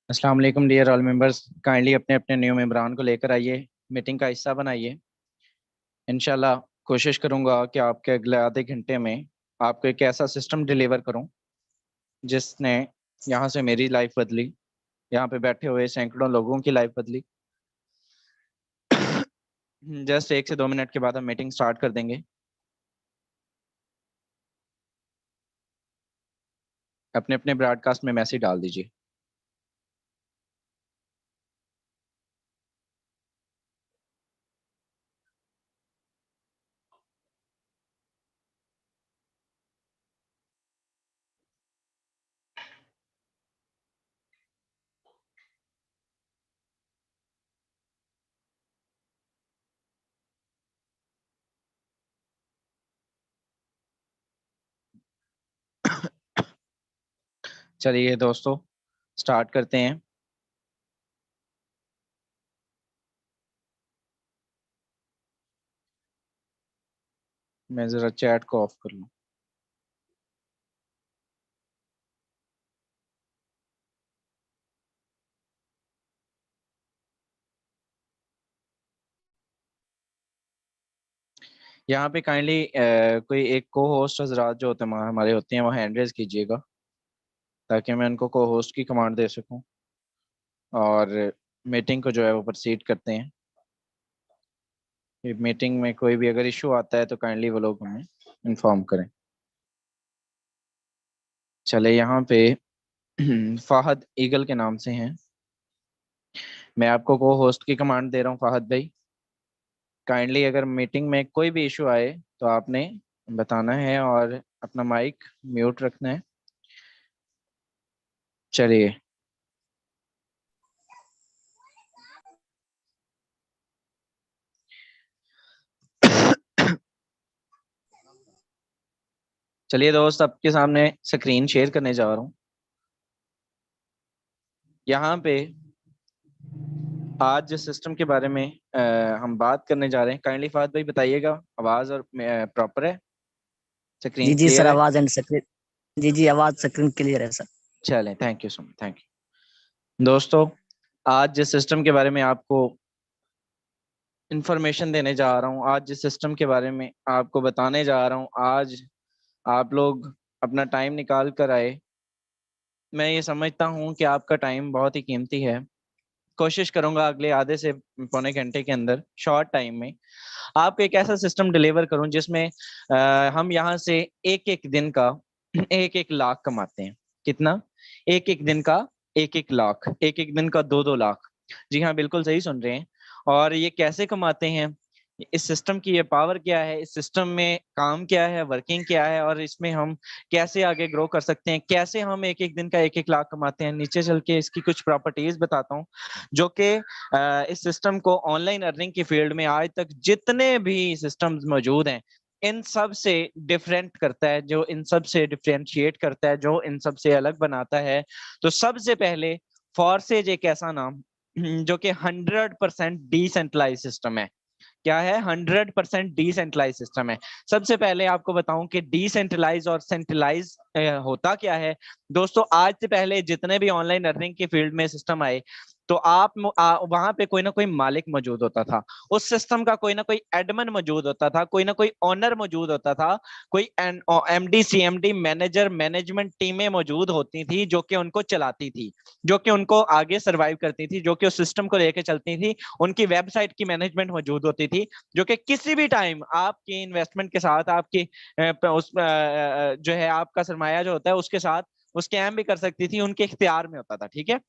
अस्सलाम वालेकुम dear all members. Kindly अपने अपने न्यू मेंबरान को लेकर आइए, मीटिंग का हिस्सा बनाइए। इंशाल्लाह कोशिश करूंगा कि आपके अगले आधे घंटे में आपको एक ऐसा सिस्टम डिलीवर करूं जिसने यहाँ से मेरी लाइफ बदली, यहाँ पे बैठे हुए सैकड़ों लोगों की लाइफ बदली। जस्ट 1 से 2 मिनट के बाद हम मीटिंग स्टार्ट कर देंगे। अपने अपने ब्रॉडकास्ट में मैसेज डाल दीजिए। चलिए दोस्तों, स्टार्ट करते हैं। मैं ज़रा चैट को ऑफ कर लूँ। यहाँ पे काइंडली कोई एक को होस्ट हजरात जो होते हैं हमारे होते हैं, वो हैंड रेज कीजिएगा ताकि मैं उनको को होस्ट की कमांड दे सकूं और मीटिंग को जो है वो प्रोसीड करते हैं। मीटिंग में कोई भी अगर इशू आता है तो काइंडली वो लोग हमें इन्फॉर्म करें। चले यहाँ पे फाहद ईगल के नाम से हैं। मैं आपको को होस्ट की कमांड दे रहा हूँ फाहद भाई। काइंडली अगर मीटिंग में कोई भी इशू आए तो आपने बताना है और अपना माइक म्यूट रखना है। चलिए। चलिए दोस्त, आपके सामने स्क्रीन शेयर करने जा रहा हूँ। यहाँ पे आज जिस सिस्टम के बारे में हम बात करने जा रहे हैं, काइंडली फाहद भाई बताइएगा, आवाज और प्रॉपर है, जी स्क्रीन जी सर, क्लियर है? आवाज एंड स्क्रीन। जी जी, आवाज स्क्रीन क्लियर है सर। चलें, thank you so much, thank you. दोस्तों, आज जिस सिस्टम के बारे में आपको इंफॉर्मेशन देने जा रहा हूँ, आज जिस सिस्टम के बारे में आपको बताने जा रहा हूँ, आज आप लोग अपना टाइम निकाल कर आए। मैं ये समझता हूँ कि आपका टाइम बहुत ही कीमती है। कोशिश करूंगा अगले आधे से पौने घंटे के अंदर, शॉर्ट टाइम में, आपको एक ऐसा सिस्टम डिलीवर करूं जिसमें हम यहाँ से एक एक दिन का 1-1 लाख कमाते हैं। कितना? एक एक दिन का 1-1 लाख, एक एक दिन का 2-2 लाख। जी हाँ, बिल्कुल सही सुन रहे हैं। और ये कैसे कमाते हैं, इस सिस्टम की ये पावर क्या है, इस सिस्टम में काम क्या है, वर्किंग क्या है, और इसमें हम कैसे आगे ग्रो कर सकते हैं, कैसे हम एक एक दिन का 1-1 लाख कमाते हैं, नीचे चल के इसकी कुछ प्रॉपर्टीज बताता हूँ जो कि इस सिस्टम को ऑनलाइन अर्निंग की फील्ड में आज तक जितने भी सिस्टम्स मौजूद हैं इन सब से डिफरेंट करता है, जो इन सब से डिफरेंशिएट करता है, जो इन सब से अलग बनाता है। तो सबसे पहले फॉरसेज एक ऐसा नाम जो कि 100% डिसेंट्रलाइज सिस्टम है। क्या है? 100% डिसेंट्रलाइज सिस्टम है। सबसे पहले आपको बताऊं कि डिसेंट्रलाइज और सेंट्रलाइज होता क्या है। दोस्तों, आज से पहले जितने भी ऑनलाइन अर्निंग की फील्ड में सिस्टम आए तो आप वहां पे कोई ना कोई मालिक मौजूद होता था, उस सिस्टम का कोई ना कोई एडमिन मौजूद होता था, कोई ना कोई ओनर मौजूद होता था, कोई एमडी सीएमडी मैनेजर मैनेजमेंट टीमें मौजूद होती थी जो कि उनको चलाती थी, जो कि उनको आगे सर्वाइव करती थी, जो कि उस सिस्टम को लेकर चलती थी। उनकी वेबसाइट की मैनेजमेंट मौजूद होती थी जो कि किसी भी टाइम आपकी इन्वेस्टमेंट के साथ, आपकी उस जो है आपका सरमाया जो होता है उसके साथ वो स्कैम भी कर सकती थी, उनके इख्तियार में होता था। ठीक है,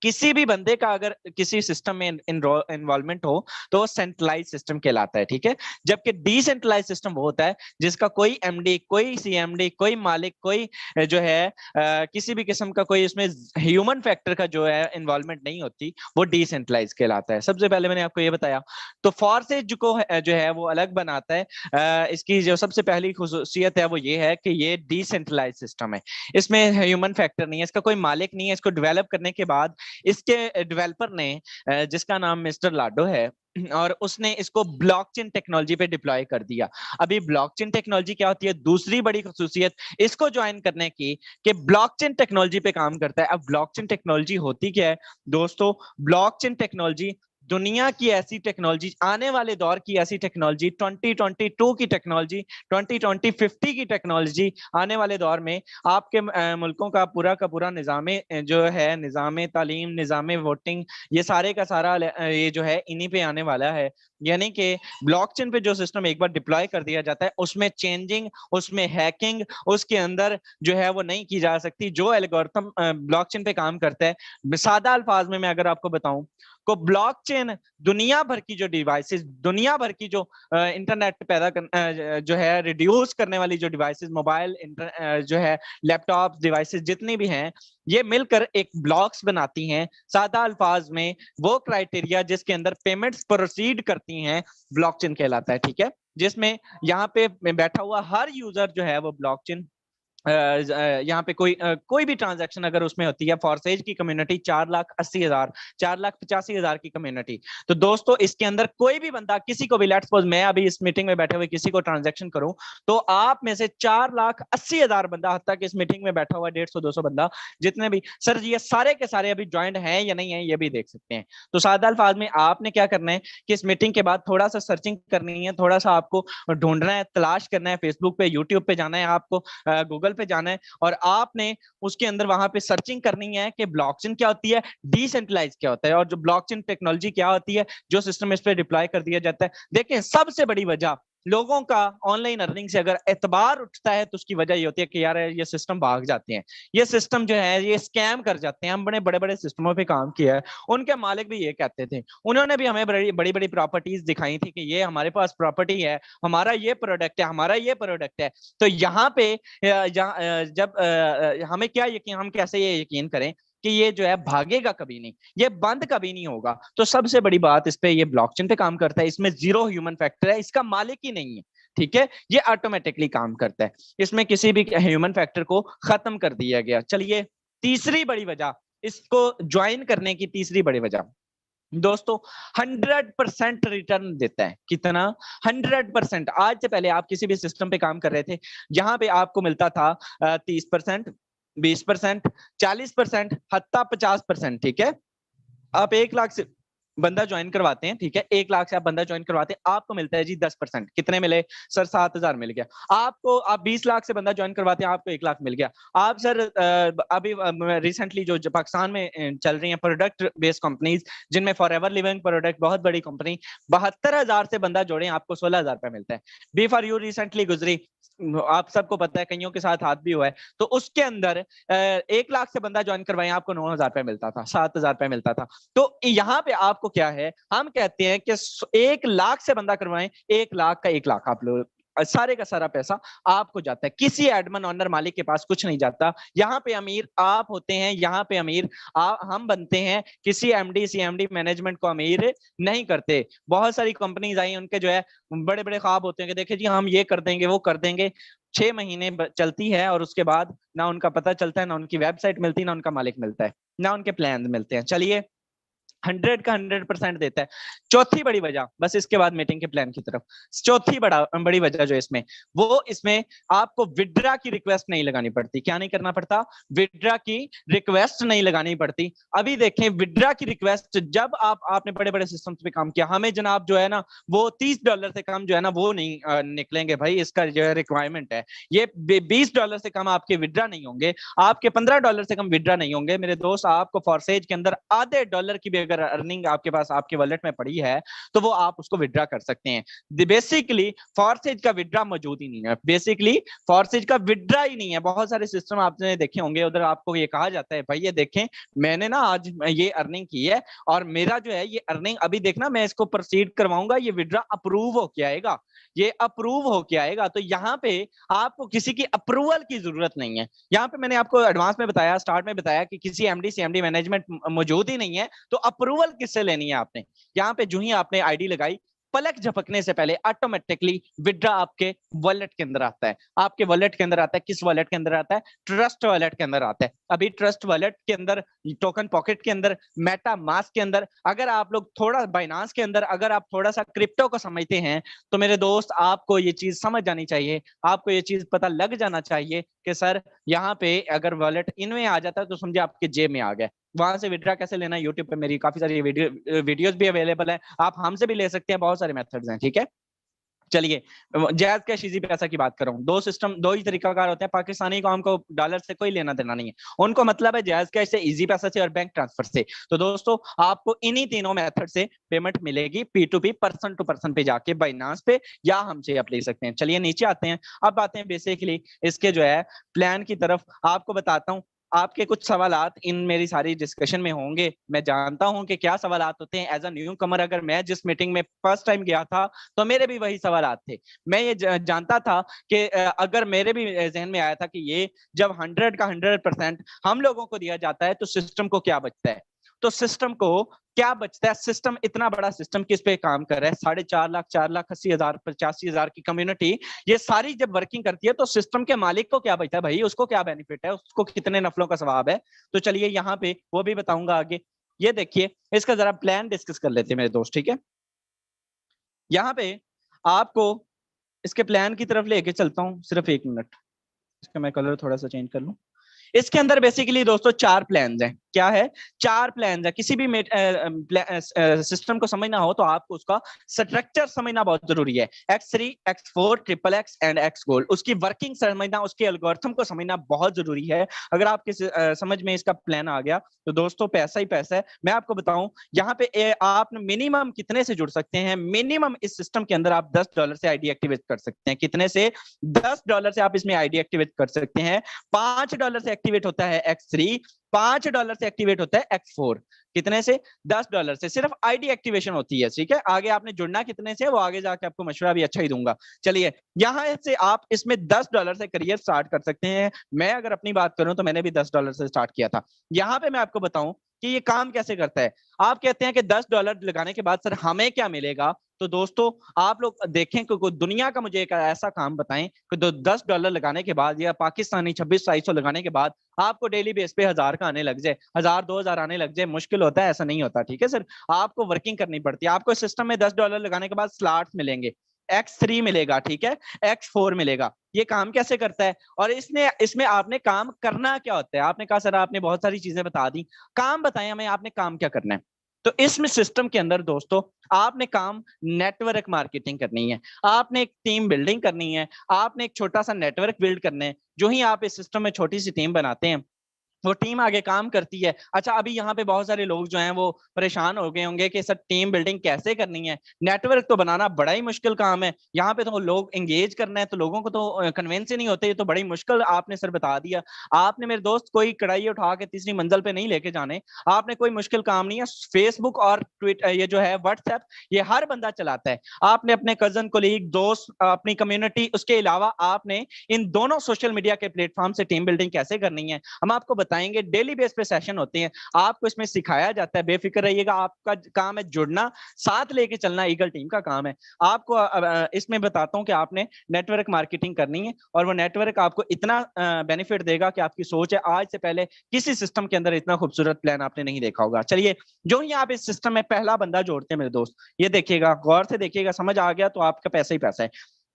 किसी भी बंदे का अगर किसी सिस्टम में इन्वॉल्वमेंट हो तो वो सेंट्रलाइज सिस्टम कहलाता है। ठीक है, जबकि डिसेंट्रलाइज सिस्टम वो होता है जिसका कोई एमडी, कोई सीएमडी, कोई मालिक, कोई जो है किसी भी किस्म का कोई इसमें ह्यूमन फैक्टर का जो है इन्वॉल्वमेंट नहीं होती, वो डिसेंट्रलाइज कहलाता है। सबसे पहले मैंने आपको ये बताया। तो फॉरसेज को जो है वो अलग बनाता है। इसकी जो सबसे पहली खुसूसियत है वो ये है कि ये डिसेंट्रलाइज सिस्टम है, इसमें ह्यूमन फैक्टर नहीं है, इसका कोई मालिक नहीं है, इसको डेवलप करने के बाद इसके डेवलपर ने जिसका नाम मिस्टर लाडो है, और उसने इसको ब्लॉकचेन टेक्नोलॉजी पे डिप्लॉय कर दिया। अभी ब्लॉकचेन टेक्नोलॉजी क्या होती है, दूसरी बड़ी खसूसियत इसको ज्वाइन करने की कि ब्लॉकचेन टेक्नोलॉजी पे काम करता है। अब ब्लॉकचेन टेक्नोलॉजी होती क्या है दोस्तों, ब्लॉकचेन टेक्नोलॉजी दुनिया की ऐसी टेक्नोलॉजी, आने वाले दौर की ऐसी टेक्नोलॉजी, 2022 की टेक्नोलॉजी, 2050 की टेक्नोलॉजी, आने वाले दौर में आपके मुल्कों का पूरा निजाम जो है, निजाम तालीम, निजाम वोटिंग, ये सारे का सारा ये जो है इन्हीं पे आने वाला है। यानी कि ब्लॉकचेन पे जो सिस्टम एक बार डिप्लॉय कर दिया जाता है, उसमें चेंजिंग, उसमें हैकिंग उसके अंदर जो है वो नहीं की जा सकती। जो एल्गोरिथम ब्लॉकचेन पे काम करता है, सादा अल्फाज में मैं अगर आपको बताऊं को, ब्लॉकचेन दुनिया भर की जो डिवाइसेस, दुनिया भर की जो इंटरनेट पैदा जो है रिड्यूस करने वाली जो डिवाइसेस, मोबाइल जो है लैपटॉप डिवाइसेस जितनी भी हैं, ये मिलकर एक ब्लॉक्स बनाती हैं। सादा अल्फाज में वो क्राइटेरिया जिसके अंदर पेमेंट्स प्रोसीड करती हैं, ब्लॉकचेन कहलाता है। ठीक है, जिसमें यहाँ पे बैठा हुआ हर यूजर जो है वो ब्लॉकचेन, यहाँ पे कोई भी ट्रांजैक्शन अगर उसमें होती है, फॉरसेज की कम्युनिटी 4,80,000, 4,85,000 की कम्युनिटी, तो दोस्तों इसके अंदर कोई भी बंदा, किसी को भी, लेट्स सपोज मैं अभी इस मीटिंग में बैठे हुए किसी को ट्रांजैक्शन करूं, तो आप में से 4,80,000 बंदा, हद तक इस मीटिंग में बैठा हुआ 150-200 बंदा, जितने भी सर ये सारे के सारे अभी ज्वाइंट हैं या नहीं है, ये भी देख सकते हैं। तो सादा अल्फाज में आपने क्या करना है कि इस मीटिंग के बाद थोड़ा सा सर्चिंग करनी है, थोड़ा सा आपको ढूंढना है, तलाश करना है, फेसबुक पे, यूट्यूब पे जाना है, आपको गूगल पे जाना है, और आपने उसके अंदर वहां पे सर्चिंग करनी है कि ब्लॉकचेन क्या होती है, डिसेंट्रलाइज क्या होता है, और जो ब्लॉकचेन टेक्नोलॉजी क्या होती है, जो सिस्टम इस पे डिप्लॉय कर दिया जाता है। देखिए सबसे बड़ी वजह लोगों का ऑनलाइन अर्निंग से अगर एतबार उठता है, तो उसकी वजह ये होती है कि यार ये सिस्टम भाग जाते हैं, ये सिस्टम जो है ये स्कैम कर जाते हैं। हम बड़े बड़े बड़े सिस्टमों पे काम किया है, उनके मालिक भी ये कहते थे, उन्होंने भी हमें बड़ी बड़ी बड़ी प्रॉपर्टीज दिखाई थी कि ये हमारे पास प्रॉपर्टी है, हमारा ये प्रोडक्ट है, हमारा ये प्रोडक्ट है। तो यहाँ पे जब हमें क्या यकीन, हम कैसे ये यकीन करें कि ये जो है भागेगा कभी नहीं, ये बंद कभी नहीं होगा। तो सबसे बड़ी बात इस पे, ये ब्लॉकचेन पे काम करता है, इसमें जीरो ह्यूमन फैक्टर है, इसका मालिक ही नहीं है। ठीक है, ये ऑटोमेटिकली काम करता है, इसमें किसी भी ह्यूमन फैक्टर को खत्म कर दिया गया। चलिए तीसरी बड़ी वजह, इसको ज्वाइन करने की तीसरी बड़ी वजह दोस्तों, 100% रिटर्न देता है। कितना? 100%। आज से पहले आप किसी भी सिस्टम पे काम कर रहे थे, जहां पे आपको मिलता था 30%, 20%, 40%, हत्ता 50%। ठीक है, आप 1 लाख से बंदा ज्वाइन करवाते हैं, ठीक है, 1 लाख से आप बंदा ज्वाइन करवाते हैं, आपको मिलता है जी 10%। कितने मिले सर? 7,000 मिल गया आपको। आप 20 लाख से बंदा ज्वाइन करवाते हैं, आपको 1 लाख मिल गया। आप सर अभी रिसेंटली जो पाकिस्तान में चल रही है प्रोडक्ट बेस्ड कंपनीज, जिनमें फॉर एवर लिविंग प्रोडक्ट बहुत बड़ी कंपनी, 72,000 से बंदा जोड़े, आपको 16,000 रुपए मिलता है। बी फॉर यू रिसेंटली गुजरी, आप सबको पता है, कईयों के साथ हाथ भी हुआ है, तो उसके अंदर 1 लाख से बंदा ज्वाइन करवाए, आपको 9,000 रुपए मिलता था, 7,000 रुपए मिलता था। तो यहाँ पे आपको क्या है, हम कहते हैं कि 1 लाख से बंदा करवाएं, 1 लाख का 1 लाख आप लोग, सारे का सारा पैसा आपको जाता है, किसी एडमन ऑनर मालिक के पास कुछ नहीं जाता। यहाँ पे अमीर आप होते हैं, यहाँ पे अमीर हम बनते हैं, किसी एमडी सीएमडी मैनेजमेंट को अमीर नहीं करते। बहुत सारी कंपनीज आई, उनके जो है बड़े बड़े ख्वाब होते हैं कि देखिए जी हम ये कर देंगे, वो कर देंगे, 6 महीने चलती है और उसके बाद ना उनका पता चलता है, ना उनकी वेबसाइट मिलती है, ना उनका मालिक मिलता है, ना उनके प्लान मिलते हैं। चलिए 100 का 100% देता है। चौथी बड़ी वजह, बस इसके बाद मीटिंग के प्लान की तरफ, चौथी बड़ी वजह जो इसमें, वो इसमें आपको विड्रा की रिक्वेस्ट नहीं लगानी पड़ती। क्या नहीं करना पड़ता? विड्रा की रिक्वेस्ट नहीं लगानी पड़ती। अभी देखें, विड्रा की रिक्वेस्ट जब आपने बड़े बड़े सिस्टम्स पे काम किया, हमें जनाब जो है ना वो $30 से कम जो है ना वो नहीं निकलेंगे भाई, इसका जो है रिक्वायरमेंट है। ये $20 से कम आपके विड्रा नहीं होंगे, आपके $15 से कम विड्रा नहीं होंगे मेरे दोस्त। आपको फॉरसेज के अंदर आधे डॉलर की भी अगर अर्निंग आपके पास आपके वॉलेट में पड़ी है, तो वो आप उसको विड्रा कर सकते हैं। बेसिकली फॉरसेज का विड्रा मौजूद ही नहीं है, बेसिकली फॉरसेज का विड्रा ही नहीं है। बहुत सारे सिस्टम आपने देखे होंगे, उधर आपको ये कहा जाता है भाई ये देखें मैंने ना आज ये अर्निंग की है, और मेरा जो है ये अर्निंग अभी देखना मैं इसको प्रोसीड करवाऊंगा, ये विड्रा अप्रूव होके आएगा, ये अप्रूव होके आएगा। तो यहाँ पे आपको किसी की अप्रूवल की जरूरत नहीं है। यहाँ पे मैंने आपको एडवांस में बताया, स्टार्ट में बताया कि किसी एमडी सीएमडी मैनेजमेंट मौजूद ही नहीं है, तो अप्रूवल किससे लेनी है आपने? यहाँ पे जो ही आपने आईडी लगाई, पलक झपकने से पहले ऑटोमेटिकली विड्रा आपके वॉलेट के अंदर आता है। आपके वॉलेट के अंदर आता है, किस वॉलेट के अंदर आता है? ट्रस्ट वॉलेट के अंदर आता है। अभी ट्रस्ट वॉलेट के अंदर, टोकन पॉकेट के अंदर, मेटा मास्क के अंदर, अगर आप लोग थोड़ा बाइनांस के अंदर अगर आप थोड़ा सा क्रिप्टो को समझते हैं तो मेरे दोस्त आपको ये चीज समझ जानी चाहिए, आपको ये चीज पता लग जाना चाहिए कि सर यहाँ पे अगर वॉलेट इनमें आ जाता है तो समझे आपके जेब में आ गया। वहां से विड्रा कैसे लेना है, यूट्यूब पे मेरी काफी सारी वीडियोस भी अवेलेबल है, आप हमसे भी ले सकते हैं, बहुत सारे मेथड्स हैं, ठीक है। चलिए जायज कैश इजी पैसा की बात कर रहा हूँ। दो सिस्टम, दो ही तरीकाकार होते हैं। पाकिस्तानी कौम को डॉलर से कोई लेना देना नहीं है, उनको मतलब है जायज कैश से, इजी पैसा से और बैंक ट्रांसफर से। तो दोस्तों आपको इन्हीं तीनों मेथड से पेमेंट मिलेगी, P2P, पर्सन टू पर्सन पे जाके बाइनांस पे, या हमसे आप ले सकते हैं। चलिए नीचे आते हैं, अब आते हैं बेसिकली इसके जो है प्लान की तरफ। आपको बताता हूँ, आपके कुछ सवालात इन मेरी सारी डिस्कशन में होंगे, मैं जानता हूं कि क्या सवालात होते हैं। एज अ न्यू कमर अगर मैं जिस मीटिंग में फर्स्ट टाइम गया था तो मेरे भी वही सवालात थे। मैं ये जानता था कि अगर मेरे भी जहन में आया था कि ये जब 100 का 100% हम लोगों को दिया जाता है तो सिस्टम को क्या बचता है, तो सिस्टम को क्या बचता है। सिस्टम इतना बड़ा सिस्टम किस पे काम कर रहा है, 4.5 लाख, 4,80,000, 85,000 की कम्युनिटी, ये सारी जब वर्किंग करती है तो सिस्टम के मालिक को क्या बचता है भाई, उसको क्या बेनिफिट है, उसको कितने नफलों का सवाब है। तो चलिए यहाँ पे वो भी बताऊंगा आगे। ये देखिए इसका जरा प्लान डिस्कस कर लेते हैं मेरे दोस्त, ठीक है। यहाँ पे आपको इसके प्लान की तरफ लेके चलता हूँ, सिर्फ 1 मिनट, इसका मैं कलर थोड़ा सा चेंज कर लूं। इसके अंदर बेसिकली दोस्तों 4 प्लान्स हैं। क्या है? 4 प्लान्स है। किसी भी सिस्टम को समझना हो तो आपको उसका स्ट्रक्चर समझना बहुत जरूरी है। X3, X4, XXX and X gold, उसकी वर्किंग समझना, उसके एल्गोरिथम को समझना बहुत जरूरी है। अगर आपके समझ में इसका प्लान आ गया तो दोस्तों पैसा ही पैसा है। मैं आपको बताऊं यहाँ पे आप मिनिमम कितने से जुड़ सकते हैं। मिनिमम इस सिस्टम के अंदर आप $10 से आईडी एक्टिवेट कर सकते हैं। कितने से? $10 से आप इसमें आईडी एक्टिवेट कर सकते हैं। $5 से एक्टिवेट होता है X3, $5 से एक्टिवेट होता है X4। कितने से? $10 से सिर्फ आईडी एक्टिवेशन होती है, ठीक है। आगे आपने जुड़ना कितने से वो आगे जाके आपको मशवरा भी अच्छा ही दूंगा। चलिए यहां से आप इसमें $10 से करियर स्टार्ट कर सकते हैं। मैं अगर अपनी बात करूं तो मैंने भी $10 से स्टार्ट किया था। यहां पे मैं आपको बताऊं कि ये काम कैसे करता है। आप कहते हैं कि $10 लगाने के बाद सर हमें क्या मिलेगा, तो दोस्तों आप लोग देखें कि दुनिया का मुझे एक ऐसा काम बताएं कि $10 लगाने के बाद या पाकिस्तानी 26-2700 लगाने के बाद आपको डेली बेस पे 1000 का आने लग जाए, 1000-2000 आने लग जाए। मुश्किल होता है, ऐसा नहीं होता, ठीक है सर। आपको वर्किंग करनी पड़ती है। आपको सिस्टम में $10 लगाने के बाद स्लॉट्स मिलेंगे। X3 मिलेगा, ठीक है, X4 मिलेगा। ये काम कैसे करता है और इसमें आपने काम करना क्या होता है। आपने कहा सर आपने बहुत सारी चीजें बता दी, काम बताएं हमें आपने काम क्या करना है। तो इसमें सिस्टम के अंदर दोस्तों आपने काम नेटवर्क मार्केटिंग करनी है, आपने एक टीम बिल्डिंग करनी है, आपने एक छोटा सा नेटवर्क बिल्ड करना है। जो ही आप इस सिस्टम में छोटी सी टीम बनाते हैं वो टीम आगे काम करती है। अच्छा अभी यहाँ पे बहुत सारे लोग जो हैं वो परेशान हो गए होंगे कि सर टीम बिल्डिंग कैसे करनी है, नेटवर्क तो बनाना बड़ा ही मुश्किल काम है। यहाँ पे तो लोग एंगेज करना है तो लोगों को तो कन्विंस ही नहीं होते, ये तो बड़ी मुश्किल आपने सर बता दिया। आपने मेरे दोस्त कोई कढ़ाई उठा के तीसरी मंजिल पे नहीं लेके जाने, आपने कोई मुश्किल काम नहीं है। फेसबुक और ट्विटर, ये जो है व्हाट्सएप, ये हर बंदा चलाता है। आपने अपने कजन, कोलीग, दोस्त, अपनी कम्युनिटी, उसके अलावा आपने इन दोनों सोशल मीडिया के प्लेटफॉर्म से टीम बिल्डिंग कैसे करनी है हम आपको बताएंगे। डेली बेस पे सेशन होते हैं, आपको इसमें सिखाया जाता है। बेफिक्र रहिएगा, आपका काम है जुड़ना, साथ लेके चलना ईगल टीम का काम है। आपको इसमें बताता हूं कि आपने नेटवर्क मार्केटिंग करनी है और वो नेटवर्क आपको इतना बेनिफिट देगा कि आपकी सोच है आज से पहले किसी सिस्टम के अंदर इतना खूबसूरत प्लान आपने नहीं देखा होगा। चलिए जो ही आप इस सिस्टम में पहला बंदा जोड़ते हैं मेरे दोस्त, ये देखिएगा, गौर से देखिएगा, समझ आ गया तो आपका पैसा ही पैसा है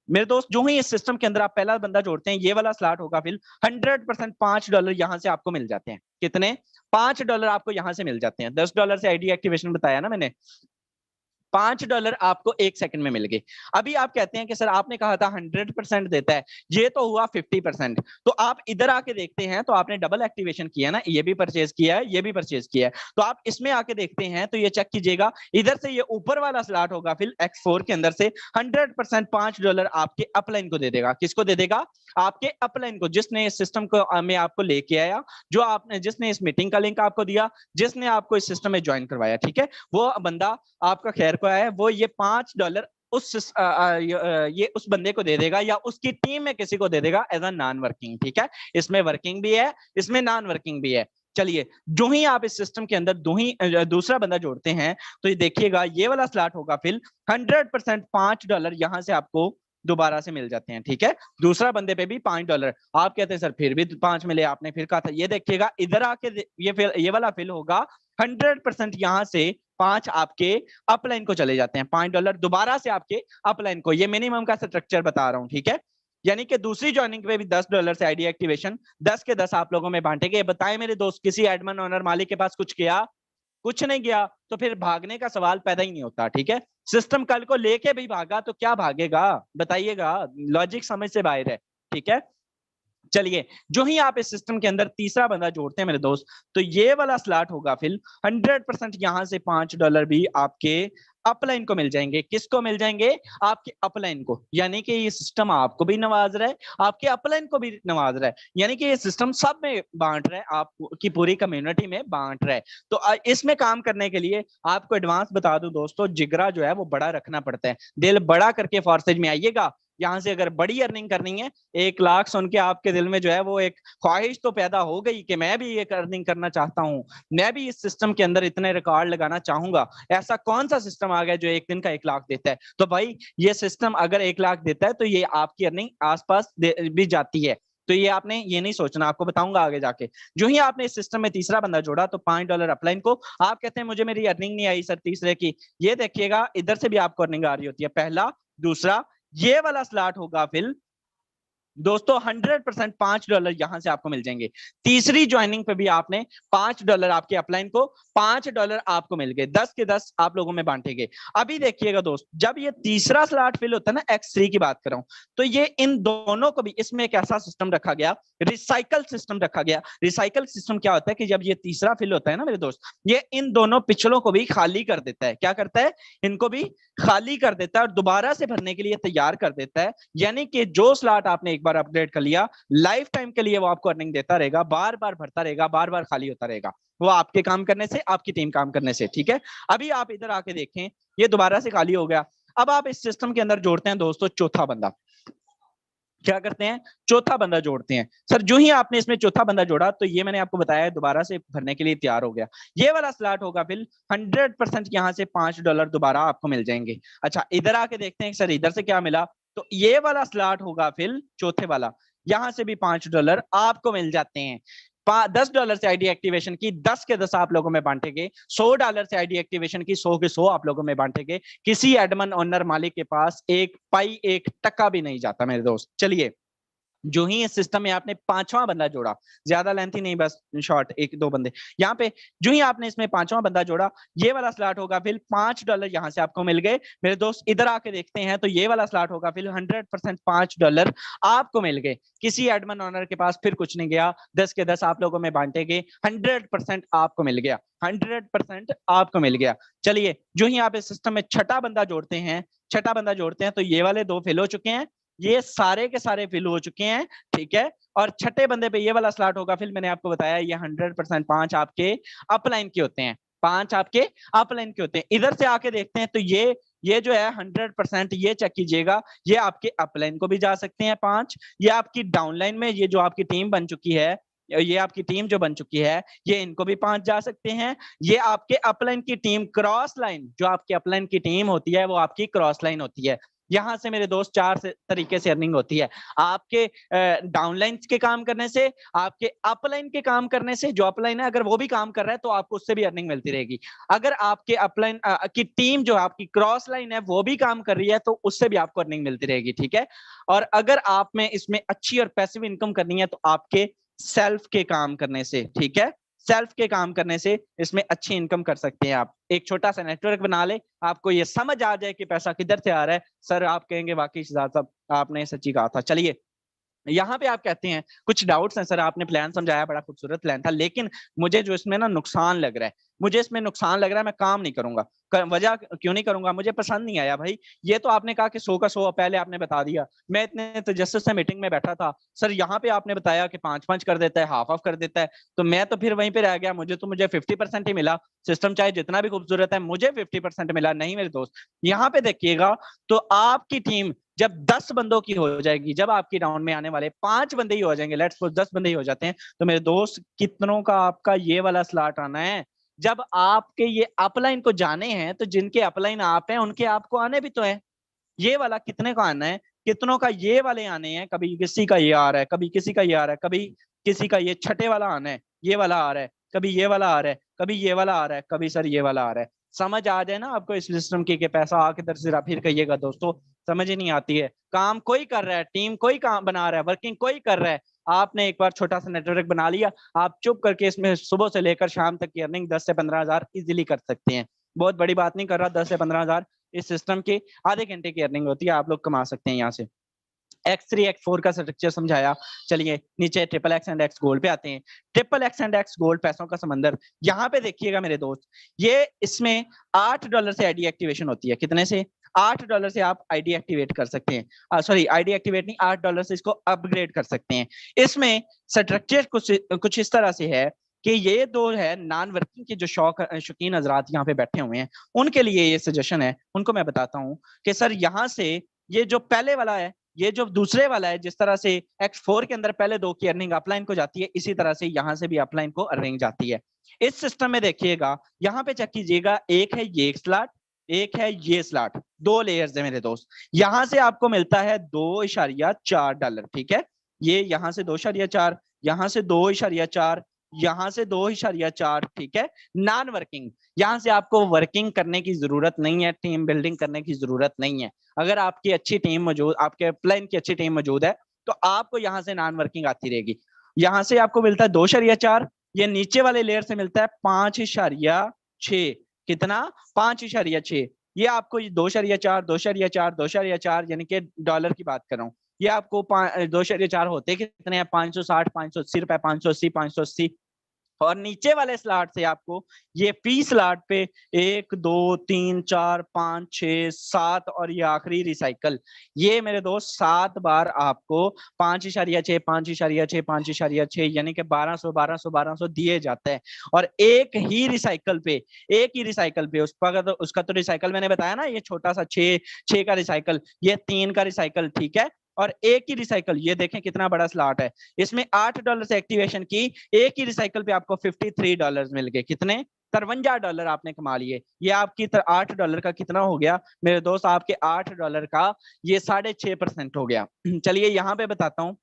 मेरे दोस्त। जो ही इस सिस्टम के अंदर आप पहला बंदा जोड़ते हैं, ये वाला स्लॉट होगा फिर 100% $5 यहां से आपको मिल जाते हैं। कितने? $5 आपको यहां से मिल जाते हैं। $10 से आईडी एक्टिवेशन बताया ना मैंने, $5 आपको 1 सेकंड में मिल गए। अभी आप कहते हैं कि सर आपने कहा था 100% देता है, ये तो हुआ 50%। तो आप इधर आके देखते हैं तो आपने डबल एक्टिवेशन किया ना, ये भी परचेज किया है, ये भी परचेज किया है। तो आप इसमें आके देखते हैं तो ये चेक कीजिएगा, इधर से ये ऊपर वाला स्लॉट होगा फिर X4 के अंदर से 100% $5 आपके अपलाइन को दे देगा। किसको दे देगा? आपके अपलाइन को, जिसने इस सिस्टम को में आपको लेके आया, जो आपने, जिसने इस मीटिंग का लिंक आपको दिया, जिसने आपको इस सिस्टम में ज्वाइन करवाया, ठीक है, वो बंदा आपका खैर को है, वो ये $5 ये उस बंदे को दे देगा या उसकी टीम में किसी को दे देगा एज अ नॉन वर्किंग, ठीक है। इसमें वर्किंग भी है, इसमें नॉन वर्किंग भी है। चलिए, जो ही आप इस सिस्टम के अंदर दूसरा बंदा जोड़ते हैं तो ये देखिएगा ये वाला स्लॉट होगा फिल 100% $5 यहां से आपको दोबारा से मिल जाते हैं। ठीक है, दूसरा बंदे पे भी $5। आप कहते हैं सर फिर भी 5 मिले, आपने फिर कहा था। ये देखिएगा इधर आके ये वाला फिल होगा 100% यहां से 5 आपके अपलाइन को चले जाते हैं, $5 दोबारा से आपके अपलाइन को। ये मिनिमम का स्ट्रक्चर बता रहा हूं। ठीक है, यानी कि दूसरी ज्वाइनिंग पे भी $10 से आईडी एक्टिवेशन 10 के 10 आप लोगों में बांटेंगे। बताएं मेरे दोस्त, किसी एडमिन ओनर मालिक के पास कुछ किया? कुछ नहीं गया, तो फिर भागने का सवाल पैदा ही नहीं होता। ठीक है, सिस्टम कल को लेके भी भागा तो क्या भागेगा, बताइएगा? लॉजिक समझ से बाहर है। ठीक है, चलिए, जो ही आप इस सिस्टम के अंदर तीसरा बंदा जोड़ते हैं मेरे दोस्त, तो ये वाला स्लॉट होगा फिर 100% यहां से $5 भी आपके अपलाइन को मिल जाएंगे। किसको मिल जाएंगे? आपके अपलाइन को। यानी कि ये सिस्टम आपको भी नवाज रहा है, आपके अपलाइन को भी नवाज रहा है। यानी कि ये सिस्टम सब में बांट रहा है, आपकी पूरी कम्युनिटी में बांट रहा है। तो इसमें काम करने के लिए आपको एडवांस बता दूं दोस्तों, जिगरा जो है वो बड़ा रखना पड़ता है। दिल बड़ा करके फॉर्सेज में आइएगा। यहां से अगर बड़ी अर्निंग करनी है, 1 लाख सुन के आपके दिल में जो है वो एक ख्वाहिश तो पैदा हो गई कि मैं भी ये अर्निंग करना चाहता हूं, मैं भी इस सिस्टम के अंदर इतने रिकॉर्ड लगाना चाहूंगा। ऐसा कौन सा सिस्टम आ गया जो एक दिन का 1 लाख देता है? तो भाई ये सिस्टम अगर 1 लाख देता है तो ये आपकी अर्निंग आसपास भी जाती है। तो ये आपने ये नहीं सोचना, आपको बताऊंगा आगे जाके। जो ही आपने इस सिस्टम में तीसरा बंदा जोड़ा तो $5 अपलाइन को। आप कहते हैं मुझे मेरी अर्निंग नहीं आई सर तीसरे की। ये देखिएगा इधर से भी आपको अर्निंग आ रही होती है, पहला दूसरा। ये वाला स्लॉट होगा फिर दोस्तों 100% $5 यहां से आपको मिल जाएंगे। तीसरी ज्वाइनिंग पे भी आपने $5 आपके अपलाइन को, $5 आपको मिल गए। 10 के 10 आप लोगों में बांटे गए। अभी देखिएगा दोस्त, जब ये तीसरा स्लॉट फिल होता है ना, X3 की बात कर रहा हूं, तो ये इन दोनों को भी इसमें एक ऐसा सिस्टम रखा गया, रिसाइकल सिस्टम रखा गया। रिसाइकल सिस्टम क्या होता है कि जब ये तीसरा फिल होता है ना मेरे दोस्त, ये इन दोनों पिछलों को भी खाली कर देता है। क्या करता है? इनको भी खाली कर देता है और दोबारा से भरने के लिए तैयार कर देता है। यानी कि जो स्लॉट आपने एक बार अपडेट कर लिया, लाइफ टाइम के लिए वो आपको अर्निंग देता रहेगा, बार बार भरता रहेगा, बार बार खाली होता रहेगा। वो आपके काम करने से, आपकी टीम काम करने से। ठीक है, अभी आप इधर आके देखें, ये दोबारा से खाली हो गया। अब आप इस सिस्टम के अंदर जोड़ते हैं दोस्तों चौथा बंदा। क्या करते हैं? चौथा बंदा जोड़ते हैं। सर जो ही आपने इसमें चौथा बंदा जोड़ा तो ये मैंने आपको बताया दोबारा से भरने के लिए तैयार हो गया। ये वाला स्लॉट होगा फिर 100% यहां से $5 दोबारा आपको मिल जाएंगे। अच्छा, इधर आके देखते हैं सर इधर से क्या मिला। तो ये वाला स्लॉट होगा फिर चौथे वाला, यहां से भी $5 आपको मिल जाते हैं। $10 से आईडी एक्टिवेशन की 10 के 10 आप लोगों में बांटे गए। $100 से आईडी एक्टिवेशन की 100 के 100 आप लोगों में बांटे गए। किसी एडमन ओनर मालिक के पास एक पाई, एक टका भी नहीं जाता मेरे दोस्त। चलिए, जो ही इस सिस्टम में आपने पांचवा बंदा जोड़ा, ज्यादा लेंथी नहीं, बस शॉर्ट 1-2 बंदे यहाँ पे, जो ही आपने इसमें पांचवा बंदा जोड़ा, ये वाला स्लॉट होगा फिर $5 यहां से आपको मिल गए। मेरे दोस्त इधर आके देखते हैं तो ये वाला स्लॉट होगा फिर 100% $5 आपको मिल गए। किसी एडमिन ओनर के पास फिर कुछ नहीं गया, 10 के 10 आप लोगों में बांटे गए, 100% आपको मिल गया, 100% आपको मिल गया। चलिए, जो ही आप इस सिस्टम में छठा बंदा जोड़ते हैं, तो ये वाले 2 फेल हो चुके हैं, ये सारे के सारे फिल हो चुके हैं। ठीक है, और छठे बंदे पे ये वाला स्लॉट होगा फिर मैंने आपको बताया ये 100% 5 आपके अपलाइन के होते हैं, 5 आपके अपलाइन के होते हैं। इधर से आके देखते हैं तो ये जो है 100% ये चेक कीजिएगा, ये आपके अपलाइन को भी जा सकते हैं 5। ये आपकी डाउनलाइन में ये जो आपकी टीम बन चुकी है, ये आपकी टीम जो बन चुकी है, ये इनको भी 5 जा सकते हैं। ये आपके अपलाइन की टीम क्रॉस लाइन, जो आपके अपलाइन की टीम होती है वो आपकी क्रॉस लाइन होती है। यहां से मेरे दोस्त 4 तरीके से अर्निंग होती है। आपके डाउनलाइन के काम करने से, आपके अपलाइन के काम करने से, जो अपलाइन है अगर वो भी काम कर रहा है तो आपको उससे भी अर्निंग मिलती रहेगी। अगर आपके अपलाइन की टीम जो आपकी क्रॉस लाइन है वो भी काम कर रही है तो उससे भी आपको अर्निंग मिलती रहेगी। ठीक है, और अगर आप में इसमें अच्छी और पैसिव इनकम करनी है तो आपके सेल्फ के काम करने से, ठीक है, सेल्फ के काम करने से इसमें अच्छी इनकम कर सकते हैं आप। एक छोटा सा नेटवर्क बना ले, आपको ये समझ आ जाए कि पैसा किधर से आ रहा है, सर आप कहेंगे वाकई शहजाद साहब आपने सच्ची कहा था। चलिए, यहाँ पे आप कहते हैं कुछ डाउट्स हैं सर, आपने प्लान समझाया, बड़ा खूबसूरत प्लान था, लेकिन मुझे जो इसमें ना नुकसान लग रहा है, मुझे इसमें नुकसान लग रहा है, मैं काम नहीं करूंगा। वजह क्यों नहीं करूंगा? मुझे पसंद नहीं आया भाई। ये तो आपने कहा कि 100 का 100 पहले आपने बता दिया, मैं इतने तजस्सुस से मीटिंग में बैठा था, सर यहाँ पे आपने बताया कि 5-5 कर देता है, हाफ ऑफ कर देता है, तो मैं तो फिर वहीं पे रह गया। मुझे 50% ही मिला। सिस्टम चाहे जितना भी खूबसूरत है, मुझे 50% मिला नहीं मेरे दोस्त। यहाँ पे देखिएगा तो आपकी टीम जब 10 बंदों की हो जाएगी, जब आपकी राउंड में आने वाले 5 बंदे ही हो जाएंगे, लेट्स सपोज 10 बंदे ही हो जाते हैं, तो मेरे दोस्त कितनों का आपका ये वाला स्लॉट आना है? जब आपके ये अपलाइन को जाने हैं, तो जिनके अपलाइन आप हैं उनके आपको आने भी तो है। ये वाला कितने का आना है? कितनों का ये वाले आने हैं? कभी किसी का ये आ रहा है, कभी किसी का ये आ रहा है, कभी किसी का ये छठे वाला आना है, ये वाला आ रहा है, कभी ये वाला आ रहा है, कभी ये वाला आ रहा है, कभी सर ये वाला आ रहा है। समझ आ जाए ना आपको इस सिस्टम की कि पैसा आके दर से फिर कहिएगा दोस्तों, समझ ही नहीं आती है। काम कोई कर रहा है, टीम कोई काम बना रहा है, वर्किंग कोई कर रहा है। आपने एक बार छोटा सा नेटवर्क बना लिया, आप चुप करके इसमें सुबह से लेकर शाम तक की अर्निंग 10 से 15 हजार इजीली कर सकते हैं। बहुत बड़ी बात नहीं कर रहा, 10 से 15 हजार इस सिस्टम के आधे घंटे की अर्निंग होती है, आप लोग कमा सकते हैं यहाँ से। X3 X4 का स्ट्रक्चर समझाया। चलिए नीचे triple x and x gold पे आते हैं। Triple x and x gold पैसों का समंदर, यहाँ पे देखिएगा मेरे दोस्त, ये इसमें $8 से आईडी एक्टिवेशन होती है। कितने से? $8 से आप आईडी एक्टिवेट कर सकते हैं। सॉरी, आईडी एक्टिवेट नहीं, $8 से इसको अपग्रेड कर सकते हैं। इसमें स्ट्रक्चर कुछ इस तरह से है कि ये दो है नॉन वर्किंग के जो शौकीन हजरात यहाँ पे बैठे हुए हैं, उनके लिए ये सजेशन है, उनको मैं बताता हूँ कि सर यहाँ से ये जो पहले वाला है, ये जो दूसरे वाला है, जिस तरह से X4 के अंदर पहले 2 की अर्निंग अपलाइन को जाती है, इसी तरह से यहाँ से भी अपलाइन को अर्निंग जाती है। इस सिस्टम में देखिएगा, यहाँ पे चेक कीजिएगा, एक है ये स्लॉट, एक है ये स्लॉट, 2 लेयर्स है मेरे दोस्त। यहाँ से आपको मिलता है $2.4, ठीक है। ये यहाँ से 2.4, यहाँ से 2.4, यहाँ से 2.4, ठीक है। नॉन वर्किंग, यहाँ से आपको वर्किंग करने की जरूरत नहीं है, टीम बिल्डिंग करने की जरूरत नहीं है। अगर आपकी अच्छी टीम मौजूद, आपके प्लान की अच्छी टीम मौजूद है, तो आपको यहाँ से नॉन वर्किंग आती रहेगी। यहाँ से आपको मिलता है 2.4, ये नीचे वाले लेयर से मिलता है 5.6। कितना? 5.6। ये आपको 2.4, 2.4, 2.4, यानी कि डॉलर की बात कर रहा हूँ। ये आपको 2.4 होते कितने हैं? 560, 580 रुपए, 580, 580। और नीचे वाले स्लॉट से आपको ये फी स्लॉट पे 1 2 3 4 5 6 7 और ये आखिरी रिसाइकल, ये मेरे दोस्त 7 बार आपको 5.6 5.6 5.6 यानी कि 1200 दिए जाते हैं। और एक ही रिसाइकल पे उसका तो रिसाइकल मैंने बताया ना, ये छोटा सा 6 का रिसाइकल, ये 3 का रिसाइकल, ठीक है। और एक ही रिसाइकल, ये देखें कितना बड़ा स्लॉट है, इसमें $8 से एक्टिवेशन की, एक ही रिसाइकल पे आपको $53 मिल गए। कितने? $53 आपने कमा लिए। ये आपकी $8 का कितना हो गया मेरे दोस्त? आपके $8 का ये 6.5% हो गया। चलिए यहाँ पे बताता हूँ,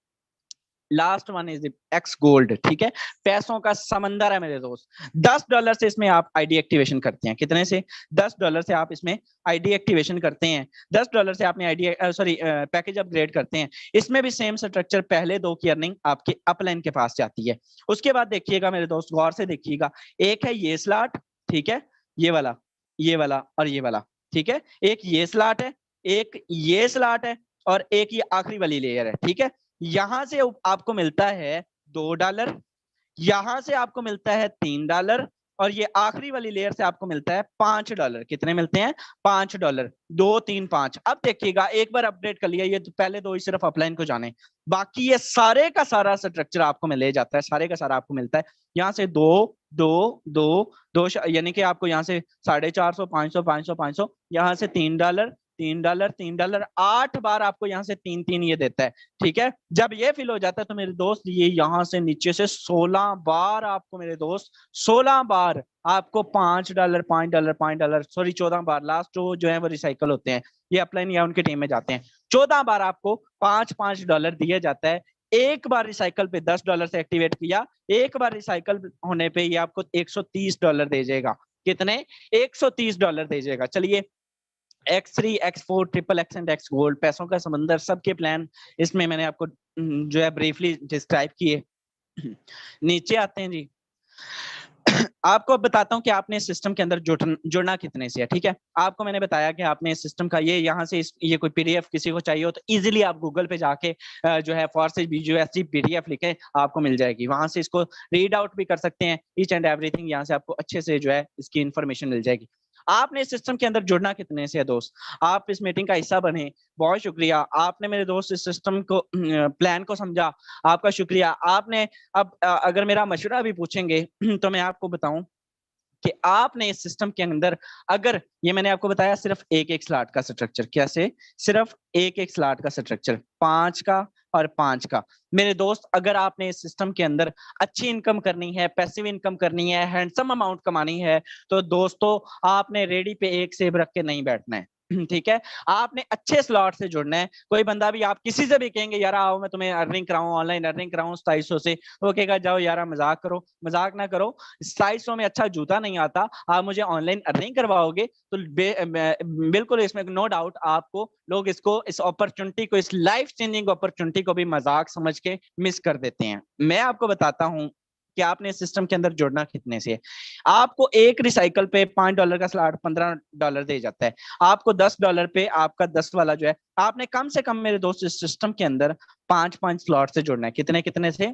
last one is x gold, ठीक है। पैसों का समंदर है मेरे दोस्त। $10 से इसमें आप आईडी एक्टिवेशन करते हैं। कितने से? $10 से आप इसमें आईडी एक्टिवेशन करते हैं। $10 से आपने आईडी पैकेज अपग्रेड करते हैं। इसमें भी सेम स्ट्रक्चर, पहले 2 की अर्निंग आपके अपलाइन के पास जाती है। उसके बाद देखिएगा मेरे दोस्त, गौर से देखिएगा, एक है ये स्लॉट, ठीक है, ये वाला, ये वाला और ये वाला, ठीक है। एक ये स्लॉट है, एक ये स्लॉट है, और एक ये आखिरी वाली लेयर है, ठीक है। यहां से आपको मिलता है $2, यहां से आपको मिलता है $3, और ये आखिरी वाली लेयर से आपको मिलता है $5। कितने मिलते हैं? $5, 2 3 5। अब देखिएगा, एक बार अपडेट कर लिया, ये तो पहले 2 ही सिर्फ अपलाइन को जाने, बाकी ये सारे का सारा स्ट्रक्चर आपको मिल जाता है, सारे का सारा आपको मिलता है। यहाँ से 2 2 2 2, यानी कि आपको यहाँ से 450, 500 500 500, यहाँ से $3 $3 $3, 8 बार आपको यहाँ से 3 3 ये देता है, ठीक है। जब ये फिल हो जाता है तो मेरे दोस्त, ये यहाँ से नीचे से 16 बार आपको मेरे दोस्त, 16 बार आपको $5 $5 $5, सॉरी 14 बार, लास्ट जो है वो रिसाइकल होते हैं, ये अपलाइन या उनके टीम में जाते हैं। 14 बार आपको $5 दिया जाता है। एक बार रिसाइकल पे $10 से एक्टिवेट किया, एक बार रिसाइकल होने पे ये आपको $130 दे जाएगा। कितने? $130 दे जाएगा। चलिए, X3 X4 triple x and x gold, पैसों का समंदर, सबके प्लान इसमें मैंने आपको जो है ब्रीफली डिस्क्राइब किए। नीचे आते हैं जी। आपको अब बताता हूँ कि आपने इस सिस्टम के अंदर जुड़ना कितने से है। ठीक है, आपको मैंने बताया कि आपने इस सिस्टम का ये यहाँ से ये कोई पीडीएफ किसी को चाहिए हो तो इजीली आप गूगल पे जाके जो है फॉर्सेज बीजीएसटी पीडीएफ लिखे, आपको मिल जाएगी। वहां से इसको रीड आउट भी कर सकते हैं, ईच एंड एवरीथिंग यहाँ से आपको अच्छे से जो है इसकी इन्फॉर्मेशन मिल जाएगी। आपने इस सिस्टम के अंदर जुड़ना कितने से है दोस्त, आप इस मीटिंग का हिस्सा बने, बहुत शुक्रिया। आपने मेरे दोस्त इस सिस्टम को प्लान को समझा, आपका शुक्रिया। आपने अब अगर मेरा मशवरा भी पूछेंगे तो मैं आपको बताऊं कि आपने इस सिस्टम के अंदर, अगर ये मैंने आपको बताया सिर्फ एक एक स्लॉट का स्ट्रक्चर, कैसे सिर्फ एक एक स्लॉट का स्ट्रक्चर 5 का और 5 का। मेरे दोस्त अगर आपने इस सिस्टम के अंदर अच्छी इनकम करनी है, पैसिव इनकम करनी है, हैंडसम अमाउंट कमानी है, तो दोस्तों आपने रेडी पे एक सेब रख के नहीं बैठना है। ठीक है, आपने अच्छे स्लॉट से जुड़ना है। कोई बंदा भी, आप किसी से भी कहेंगे यार आओ मैं तुम्हें अर्निंग कराऊं, ऑनलाइन अर्निंग कराऊं 2700 से, वो कहेगा जाओ यार मजाक करो। मजाक ना करो, 2700 में अच्छा जूता नहीं आता, आप मुझे ऑनलाइन अर्निंग करवाओगे तो बिल्कुल इसमें नो डाउट आपको लोग इसको, इस अपॉर्चुनिटी को, इस लाइफ चेंजिंग अपॉर्चुनिटी को भी मजाक समझ के मिस कर देते हैं। मैं आपको बताता हूं कि आपने इस सिस्टम के अंदर जुड़ना कितने से है। आपको एक रिसाइकल पे $5 का स्लॉट $15 दे जाता है। आपको $10 पे आपका 10 वाला जो है, आपने कम से कम मेरे दोस्त इस सिस्टम के अंदर 5-5 स्लॉट से जुड़ना है। कितने कितने से?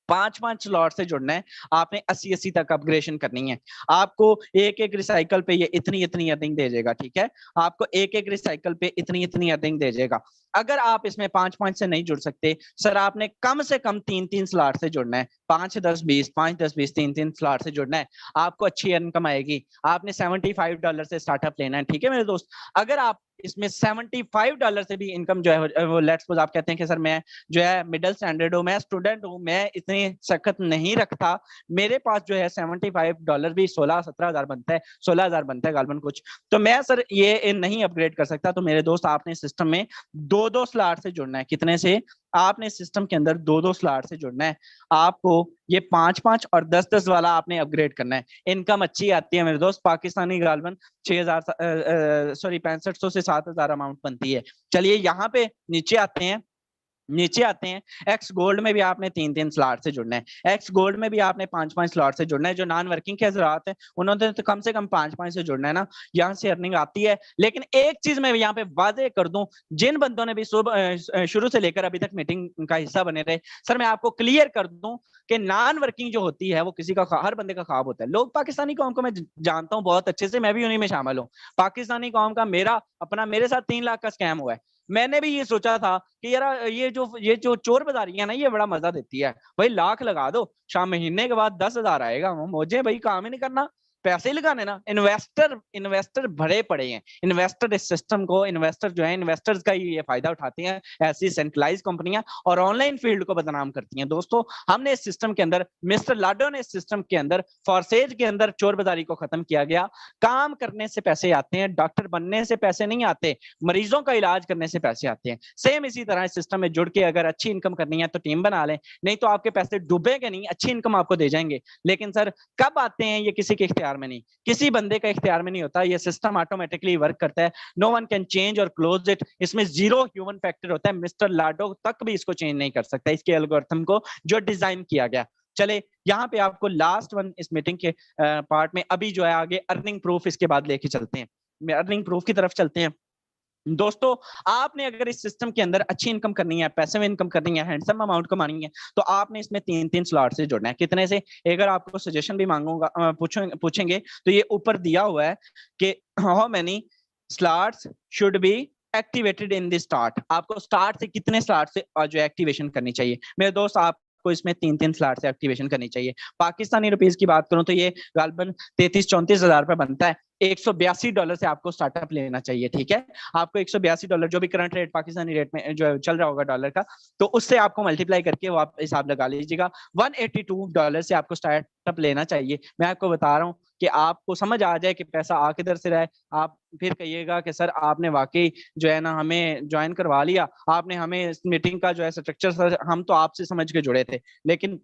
5-5 स्लॉट से जुड़ना है। आपने 80-80 तक अपग्रेडेशन करनी है। आपको एक एक रिसाइकल पे ये इतनी इतनी अर्निंग दे जाएगा। ठीक है, आपको एक एक रिसाइकल पे इतनी इतनी अर्निंग दे जाएगा। अगर आप इसमें 5-5 से नहीं जुड़ सकते, सर आपने कम से कम 3-3 स्लॉट से जुड़ना है। 5-10-20 5-10-20 3-3 स्लॉट से जुड़ना है, आपको अच्छी इनकम आएगी। आपने $75 से स्टार्टअप लेना है। ठीक है मेरे दोस्त, अगर आप इसमें $75 से भी इनकम जो है, वो लेट्स सपोज आप कहते हैं कि सर मैं जो है मिडिल स्टैंडर्ड हूँ, मैं स्टूडेंट हूँ, मैं इतनी सख्त नहीं रखता, मेरे पास जो है $75 भी 16-17 हजार बनता है, 16 हजार बनता है गालबन कुछ, तो मैं सर ये नहीं अपग्रेड कर सकता। तो मेरे दोस्त आपने सिस्टम में 2-2 स्लॉट से जुड़ना है। कितने से? आपने सिस्टम के अंदर 2-2 स्लॉट से जुड़ना है। आपको ये 5-5 और 10-10 वाला आपने अपग्रेड करना है। इनकम अच्छी आती है मेरे दोस्त, पाकिस्तानी गालबन 6000 सॉरी 6500 से 7000 अमाउंट बनती है। चलिए यहाँ पे नीचे आते हैं। एक्स गोल्ड में भी आपने 3-3 स्लॉट से जुड़ना है। एक्स गोल्ड में भी आपने 5-5 स्लॉट से जुड़ना है। जो नॉन वर्किंग के हजरात हैं उन्होंने तो कम से कम 5-5 से जुड़ना है ना, यहाँ से अर्निंग आती है। लेकिन एक चीज मैं यहाँ पे वादे कर दूं, जिन बंदों ने भी शुरू से लेकर अभी तक मीटिंग का हिस्सा बने रहे, सर मैं आपको क्लियर कर दूं कि नॉन वर्किंग जो होती है वो किसी का, हर बंदे का ख्वाब होता है। लोग पाकिस्तानी कौम को मैं जानता हूँ बहुत अच्छे से, मैं भी उन्हीं में शामिल हूँ। पाकिस्तानी कौम का मेरे साथ 3 लाख का स्कैम हुआ है। मैंने भी ये सोचा था कि यार ये जो चोर बाजारी है ना, ये बड़ा मजा देती है भाई, लाख लगा दो, शाम महीने के बाद 10 हजार आएगा, मुझे भाई काम ही नहीं करना, पैसे ही लगाने ना। इन्वेस्टर भरे पड़े हैं। इन्वेस्टर इस सिस्टम को, इन्वेस्टर जो है, इन्वेस्टर्स का ये फायदा उठाते हैं, ऐसी सेंट्रलाइज कंपनियां, और ऑनलाइन फील्ड को बदनाम करती हैं। दोस्तों हमने इस सिस्टम के अंदर, मिस्टर लाडो ने इस सिस्टम के अंदर, फॉर्सेज के अंदर चोर बाजारी को खत्म किया गया। काम करने से पैसे आते हैं, डॉक्टर बनने से पैसे नहीं आते, मरीजों का इलाज करने से पैसे आते हैं। सेम इसी तरह इस सिस्टम में जुड़ के अगर अच्छी इनकम करनी है तो टीम बना लें, नहीं तो आपके पैसे डूबेंगे नहीं, अच्छी इनकम आपको दे जाएंगे। लेकिन सर कब आते हैं ये किसी के इख्तियार में नहीं, किसी बंदे का इख्तियार में नहीं होता, ये सिस्टम ऑटोमेटिकली वर्क करता है। नो वन कैन चेंज और क्लोज इट, इसमें जीरो ह्यूमन फैक्टर होता है। मिस्टर लाडो तक भी इसको चेंज नहीं कर सकता, इसके एल्गोरिथम को जो डिजाइन किया गया। चले यहाँ पे आपको लास्ट वन इस मीटिंग के पार्ट में अभी जो है आगे अर्निंग प्रूफ इसके बाद लेके चलते हैं। अर्निंग प्रूफ की तरफ चलते हैं। दोस्तों आपने अगर इस सिस्टम के अंदर अच्छी इनकम करनी है, पैसे में इनकम करनी है, हैंडसम अमाउंट कमानी है, तो आपने इसमें 3-3 स्लॉट से जुड़ना है। कितने से? अगर आपको सजेशन भी मांगूंगा, पूछेंगे तो ये ऊपर दिया हुआ है कि how many slots should be activated in the start. आपको स्टार्ट से कितने स्लॉट से जो एक्टिवेशन करनी चाहिए मेरे दोस्त, आपको इसमें 3-3 स्लॉट से एक्टिवेशन करनी चाहिए। पाकिस्तानी रुपीस की बात करूं तो ये गालबन 33-34 हजार रुपए बनता है। $182 से आपको स्टार्टअप लेना चाहिए। ठीक है, आपको $182 जो भी करंट रेट पाकिस्तानी रेट में जो चल रहा होगा डॉलर का, तो उससे आपको मल्टीप्लाई करके वो आप हिसाब लगा लीजिएगा। $182 से आपको स्टार्टअप लेना चाहिए। मैं आपको बता रहा हूँ कि आपको समझ आ जाए कि पैसा आ किधर से रहा है, आप फिर कहिएगा कि सर आपने वाकई जो है ना हमें ज्वाइन करवा लिया, आपने हमें इस मीटिंग का जो है स्ट्रक्चर, सर हम तो आपसे समझ के जुड़े थे लेकिन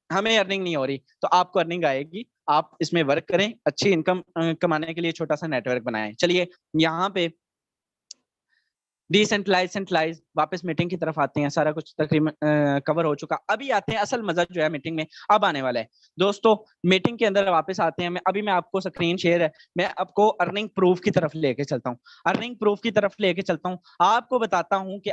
हमें अर्निंग नहीं हो रही। तो आपको अर्निंग आएगी, आप इसमें वर्क करें, अच्छी इनकम कमाने के लिए छोटा सा नेटवर्क बनाएं। चलिए यहाँ पे डिसेंट्रलाइज, सेंट्रलाइज, वापस मीटिंग की तरफ आते हैं। सारा कुछ तकरीबन कवर हो चुका। अभी आते हैं असल मजा जो है मीटिंग में अब आने वाला है दोस्तों। मीटिंग के अंदर वापस आते हैं। मैं आपको स्क्रीन शेयर है, मैं आपको अर्निंग प्रूफ की तरफ लेके चलता हूँ। अर्निंग प्रूफ की तरफ लेके चलता हूँ, आपको बताता हूँ कि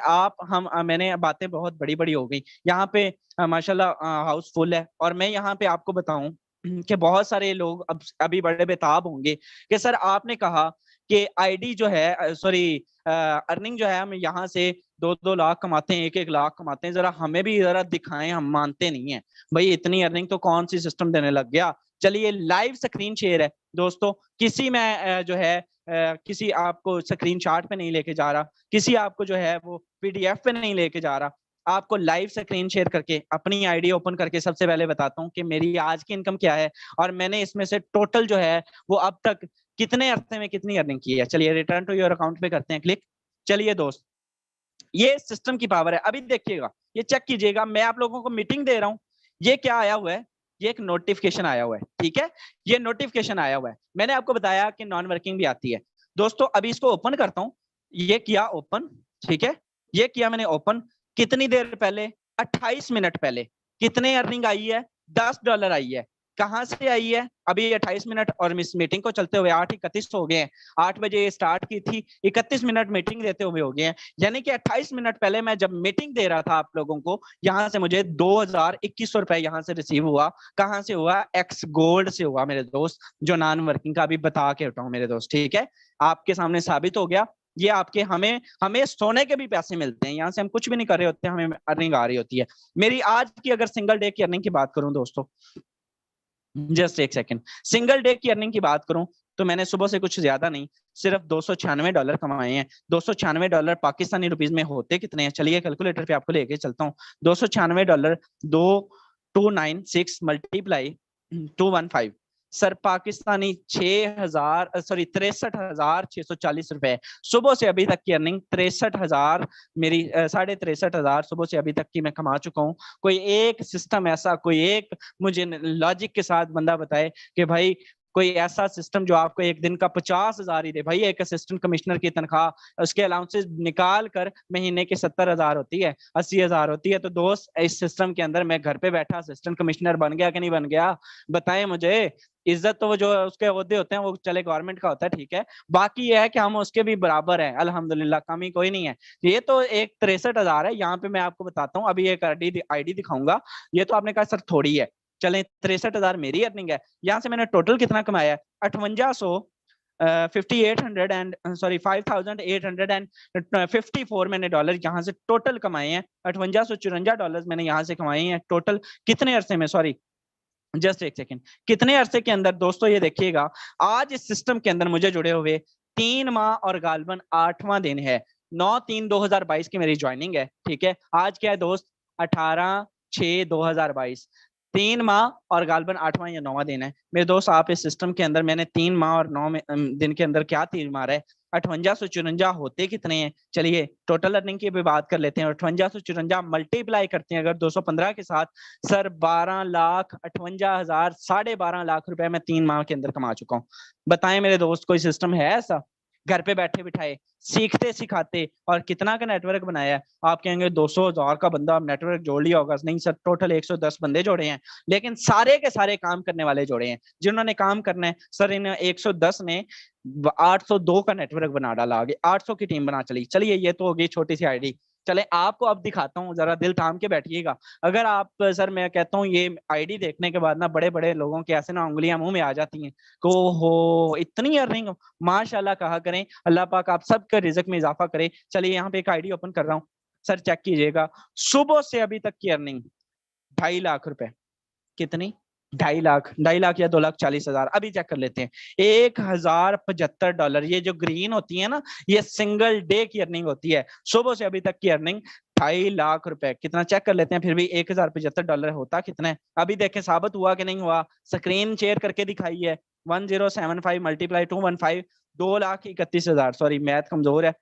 मैंने बातें बहुत बड़ी बड़ी हो गई यहाँ पे। माशाल्लाह हाउस फुल है, और मैं यहाँ पे आपको बताऊं कि बहुत सारे लोग अभी बड़े बेताब होंगे कि सर आपने कहा कि आईडी जो है, सॉरी अर्निंग जो है, हम यहाँ से 2-2 लाख कमाते हैं, 1-1 लाख कमाते हैं, जरा हमें भी जरा दिखाएं। हम मानते नहीं है भाई, इतनी अर्निंग तो कौन सी सिस्टम देने लग गया। चलिए लाइव स्क्रीन शेयर है दोस्तों, किसी में जो है किसी आपको स्क्रीन शॉट पे नहीं लेके जा रहा, किसी आपको जो है वो पीडीएफ पे नहीं लेके जा रहा, आपको लाइव स्क्रीन शेयर करके अपनी आईडी ओपन करके सबसे पहले बताता हूँ कि मेरी आज की इनकम क्या है, और मैंने इसमें से टोटल जो है वो अब तक कितने अरसे में कितनी अर्निंग की है। चलिए रिटर्न टू योर अकाउंट पे करते हैं क्लिक। चलिए दोस्त, ये सिस्टम की पावर है। अभी देखिएगा, ये चेक कीजिएगा, मैं आप लोगों को मीटिंग दे रहा हूँ। ये क्या आया हुआ है, ये एक नोटिफिकेशन आया हुआ है, ठीक है, ये नोटिफिकेशन आया हुआ है। मैंने आपको बताया कि नॉन वर्किंग भी आती है दोस्तों। अभी इसको ओपन करता हूँ, ये किया ओपन, ठीक है, ये किया मैंने ओपन। कितनी देर पहले, 28 मिनट पहले कितने अर्निंग आई है, $10 आई है। कहां से आई है, अभी 28 मिनट और इस मीटिंग को चलते हुए 8:31 हो गए हैं। 8 बजे स्टार्ट की थी, 31 मिनट मीटिंग देते हुए हो गए हैं। यानी कि 28 मिनट पहले मैं जब मीटिंग दे रहा था आप लोगों को, यहां से मुझे 2,021 रुपए यहां से रिसीव हुआ। कहां से हुआ, एक्स गोल्ड से हुआ मेरे दोस्त, जो नॉन वर्किंग का अभी बता के उठाऊं मेरे दोस्त, ठीक है, आपके सामने साबित हो गया। ये आपके हमें हमें सोने के भी पैसे मिलते हैं, यहाँ से हम कुछ भी नहीं कर रहे होते, हमें अर्निंग आ रही होती है। मेरी आज की अगर सिंगल डे की अर्निंग की बात करूं दोस्तों, जस्ट एक सेकंड, सिंगल डे की अर्निंग की बात करूं तो मैंने सुबह से कुछ ज्यादा नहीं, सिर्फ $296 कमाए हैं। $296 पाकिस्तानी रुपीज में होते कितने हैं, चलिए कैलकुलेटर पे आपको लेके चलता हूँ। $296 2,296 मल्टीप्लाई 215, सर पाकिस्तानी 63,640 रुपए। सुबह से अभी तक की अर्निंग 63,000, मेरी 63,500 सुबह से अभी तक की मैं कमा चुका हूँ। कोई एक सिस्टम ऐसा, कोई एक मुझे लॉजिक के साथ बंदा बताए कि भाई कोई ऐसा सिस्टम जो आपको एक दिन का 50,000 ही दे। भाई एक असिस्टेंट कमिश्नर की तनख्वाह उसके अलाउंसेस निकाल कर महीने की 70,000 होती है, 80,000 होती है। तो दोस्त इस सिस्टम के अंदर मैं घर पे बैठा असिस्टेंट कमिश्नर बन गया कि नहीं बन गया, बताएं मुझे। इज्जत तो वो जो उसके ओहदे होते हैं वो चले गवर्नमेंट का होता है, ठीक है, बाकी ये है कि हम उसके भी बराबर हैं अल्हम्दुलिल्लाह, कमी कोई नहीं है। ये तो एक 63,000 है। यहाँ पे मैं आपको बताता हूँ, अभी एक आईडी दिखाऊंगा। ये तो आपने कहा सर थोड़ी है, चले 63,000 मेरी अर्निंग है। यहाँ से मैंने टोटल कितना कमाया है, 5800 एंड सॉरी 5,854 मैंने डॉलर यहाँ से टोटल कमाए हैं। $5854 मैंने यहाँ से कमाए हैं टोटल। कितने अरसे में, सॉरी जस्ट एक सेकेंड, कितने अरसे के अंदर दोस्तों। ये देखिएगा, आज इस सिस्टम के अंदर मुझे जुड़े हुए 3 माह और गालबन 8वां दिन है। 9/3/2022 की मेरी ज्वाइनिंग है, ठीक है। आज क्या है दोस्त, 18/6/2022, 3 माह और गालबन 8वां या 9वां दिन है मेरे दोस्त। आप इस सिस्टम के अंदर मैंने 3 माह और 9 दिन के अंदर क्या तीर मारा है। 5854 होते कितने हैं, चलिए टोटल अर्निंग की भी बात कर लेते हैं। 5854 मल्टीप्लाई करते हैं अगर 215 के साथ, सर 12,58,000, 12.5 लाख रुपए मैं 3 माह के अंदर कमा चुका हूँ। बताएं मेरे दोस्त, कोई सिस्टम है ऐसा, घर पे बैठे बिठाए सीखते सिखाते, और कितना का नेटवर्क बनाया है। आप कहेंगे 200,000 का बंदा नेटवर्क जोड़ लिया होगा, नहीं सर, टोटल 110 बंदे जोड़े हैं, लेकिन सारे के सारे काम करने वाले जोड़े हैं। जिन्होंने काम करना है सर, इन 110 ने 802 का नेटवर्क बना डाला, आगे 800 की टीम बना चली। चलिए ये तो होगी छोटी सी आईडी। चले आपको अब दिखाता हूँ, जरा दिल थाम के बैठिएगा। अगर आप सर, मैं कहता हूँ ये आईडी देखने के बाद ना बड़े बड़े लोगों के ऐसे ना उंगलियां मुंह में आ जाती हैं को हो इतनी अर्निंग, माशाल्लाह कहा करें। अल्लाह पाक आप सबके रिज़्क में इजाफा करे। चलिए यहाँ पे एक आईडी ओपन कर रहा हूँ, सर चेक कीजिएगा, सुबह से अभी तक की अर्निंग 2.5 लाख रुपए। कितनी, 2.5 लाख या 2,40,000। अभी चेक कर लेते हैं, $1,075। ये जो ग्रीन होती है ना, ये सिंगल डे की अर्निंग होती है। सुबह से अभी तक की अर्निंग 2.5 लाख रुपए। कितना चेक कर लेते हैं, फिर भी $1,075 होता कितना है। अभी देखें साबित हुआ कि नहीं हुआ, स्क्रीन शेयर करके दिखाई है। 1075 मल्टीप्लाई 215, 2,31,000, सॉरी मैथ कमजोर है,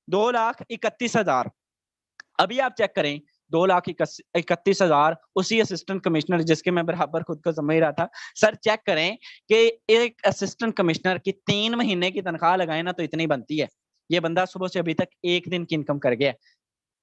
2,31,000। अभी आप चेक करें, 2,31,000 उसी असिस्टेंट कमिश्नर जिसके मैं बराबर खुद को समझ रहा था। सर चेक करें कि एक असिस्टेंट कमिश्नर की 3 महीने की तनख्वाह लगाए ना तो इतनी बनती है। ये बंदा सुबह से अभी तक एक दिन की इनकम कर गया।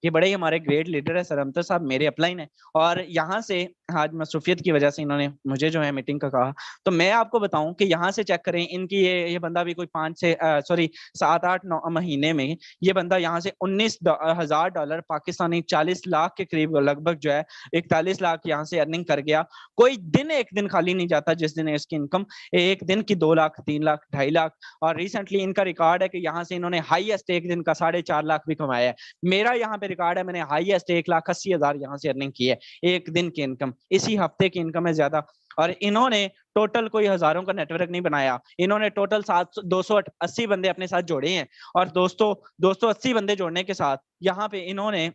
ये बड़े ही हमारे ग्रेट लीडर है सर अमतर साहब, मेरे अपलाइन है। और यहाँ से आज मसरूफियत की वजह से इन्होंने मुझे जो है मीटिंग का कहा, तो मैं आपको बताऊं कि यहाँ से चेक करें इनकी ये बंदा भी कोई 7-8-9 महीने में ये बंदा यहाँ से $19,000 पाकिस्तानी 40 लाख के करीब लगभग जो है 41 लाख यहाँ से अर्निंग कर गया। कोई दिन एक दिन खाली नहीं जाता जिस दिन इसकी इनकम एक दिन की 2 लाख 3 लाख 2.5 लाख। और रिसेंटली इनका रिकॉर्ड है कि यहाँ से इन्होंने हाईएस्ट एक दिन का 4.5 लाख भी कमाया है। मेरा यहाँ पे रिकॉर्ड है, मैंने हाईएस्ट 1,80,000 यहाँ से अर्निंग की है एक दिन की इनकम। इसी हफ्ते की इनकम है ज्यादा। और इन्होंने टोटल कोई हजारों का नेटवर्क नहीं बनाया, इन्होंने टोटल 280 बंदे अपने साथ जोड़े हैं। और दोस्तों 280 बंदे जोड़ने के साथ यहाँ पे इन्होंने